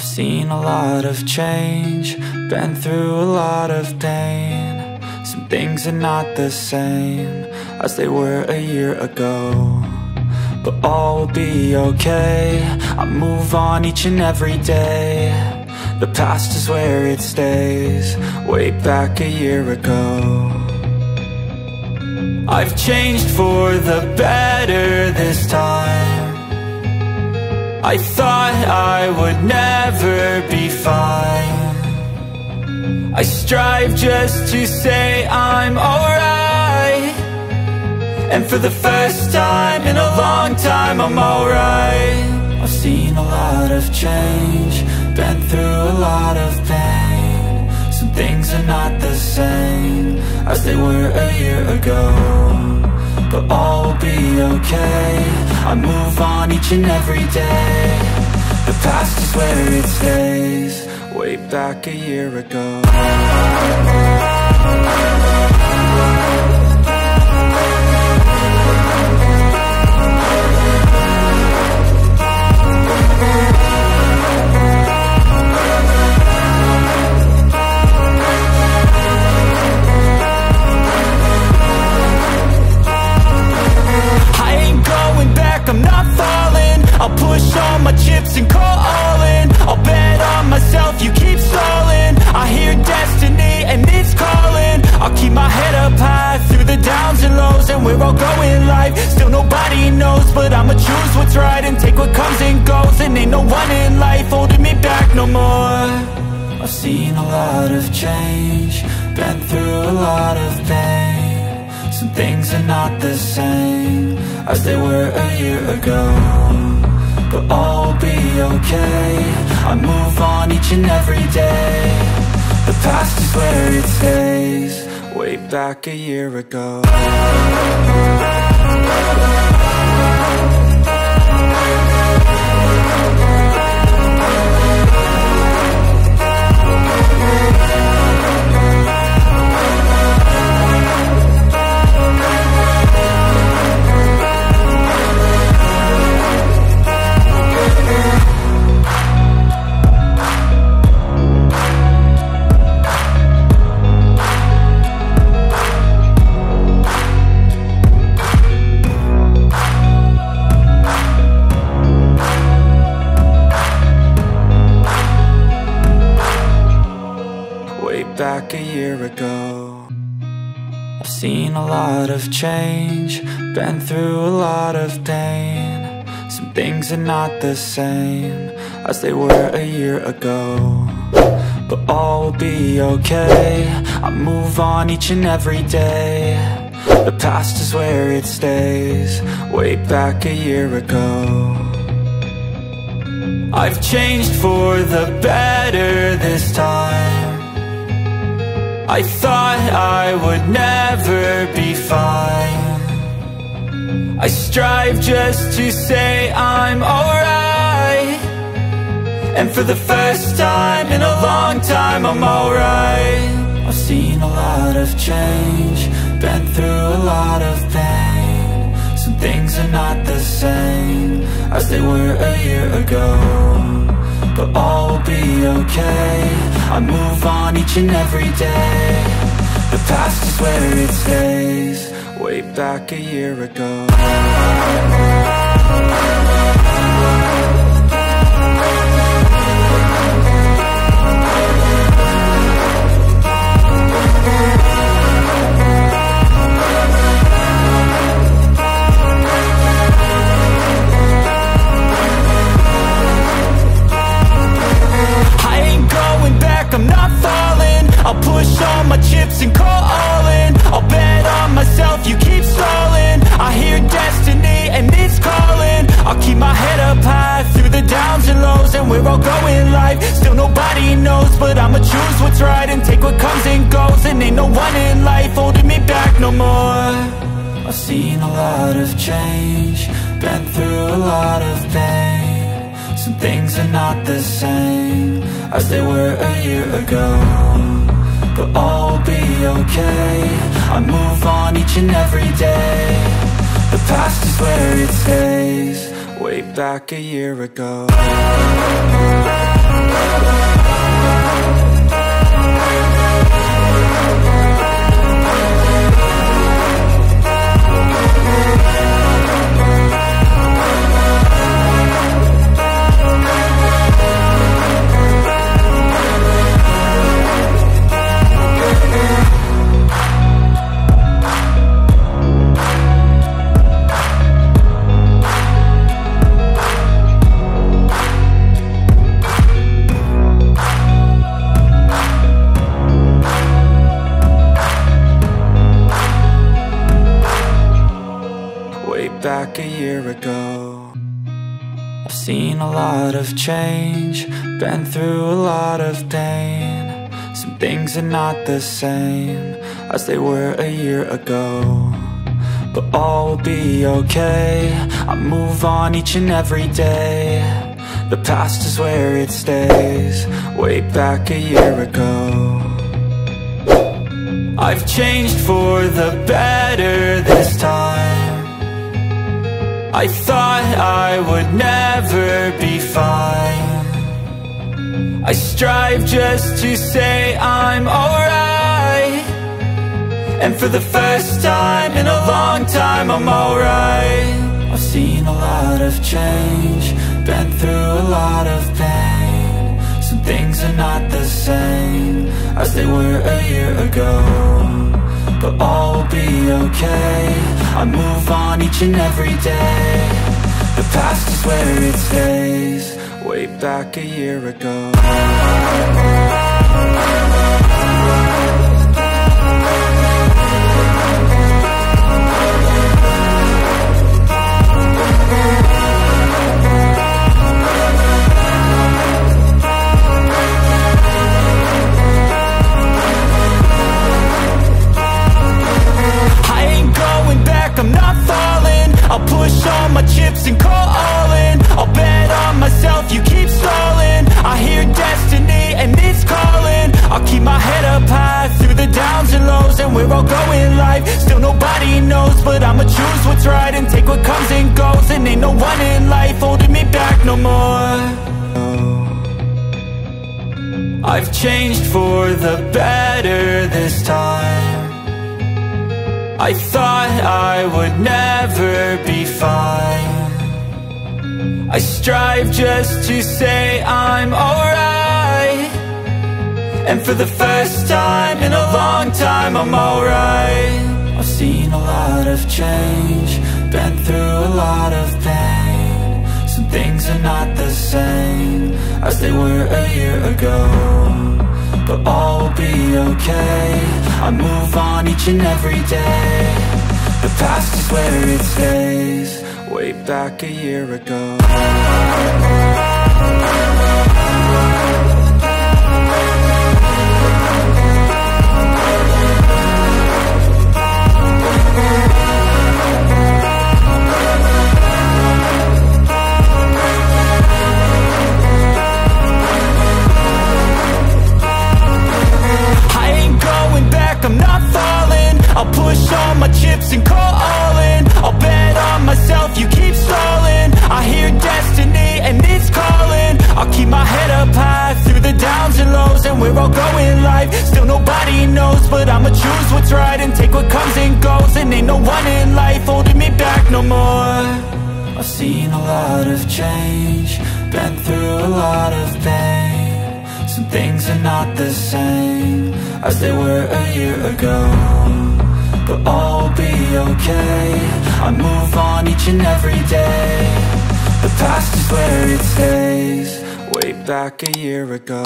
I've seen a lot of change, been through a lot of pain. Some things are not the same as they were a year ago, but all will be okay. I move on each and every day. The past is where it stays, way back a year ago. I've changed for the better this time. I thought I would never be fine. I strive just to say I'm alright, and for the first time in a long time I'm alright. I've seen a lot of change, been through a lot of pain. Some things are not the same as they were a year ago, but all will be okay. I move on each and every day. The past is where it stays, way back a year ago. I'm not falling, I'll push all my chips and call all in. I'll bet on myself, you keep stalling. I hear destiny and it's calling. I'll keep my head up high through the downs and lows, and we're all going life. Still nobody knows, but I'ma choose what's right and take what comes and goes. And ain't no one in life holding me back no more. I've seen a lot of change, been through a lot of pain. Some things are not the same as they were a year ago, but all will be okay. I move on each and every day. The past is where it stays, way back a year ago. Back a year ago. I've seen a lot of change, been through a lot of pain. Some things are not the same as they were a year ago, but all will be okay. I move on each and every day. The past is where it stays, way back a year ago. I've changed for the better this time. I thought I would never be fine. I strive just to say I'm alright, and for the first time in a long time I'm alright. I've seen a lot of change, been through a lot of pain. Some things are not the same as they were a year ago, but all will be okay. I move on each and every day. The past is where it stays, way back a year ago. I'm not falling, I'll push all my chips and call all in. I'll bet on myself, you keep stalling. I hear destiny and it's calling. I'll keep my head up high through the downs and lows, and we're all going life. Still nobody knows, but I'ma choose what's right and take what comes and goes. And ain't no one in life holding me back no more. I've seen a lot of change, been through a lot of pain. Some things are not the same as they were a year ago, but all will be okay. I move on each and every day. The past is where it stays, way back a year ago. ago. I've seen a lot of change, been through a lot of pain. Some things are not the same as they were a year ago, but all will be okay. I move on each and every day. The past is where it stays, way back a year ago. I've changed for the better this time. I thought I would never be fine. I strive just to say I'm alright, and for the first time in a long time I'm alright. I've seen a lot of change, been through a lot of pain. Some things are not the same as they were a year ago, but all will be okay. I move on each and every day. The past is where it stays, way back a year ago. I'm not falling, I'll push all my chips and call all in. I'll bet on myself, you keep stalling. I hear destiny and it's calling. I'll keep my head up high through the downs and lows, and we're all going life. Still nobody knows, but I'ma choose what's right and take what comes and goes. And ain't no one in life holding me back no more. I've changed for the better this time. I thought I would never be fine. I strive just to say I'm alright, and for the first time in a long time I'm alright. I've seen a lot of change, been through a lot of pain. Some things are not the same as they were a year ago, but all will be okay. I move on each and every day. The past is where it stays, way back a year ago. I'm not falling, I'll push all my chips and call all in. I'll bet on myself, you keep stalling. I hear destiny and it's calling. I'll keep my head up high through the downs and lows, and we're all going life. Still nobody knows, but I'ma choose what's right and take what comes and goes. And ain't no one in life holding me back no more. I've seen a lot of change, been through a lot of pain. Some things are not the same as they were a year ago, but all will be okay. I move on each and every day. The past is where it stays, way back a year ago.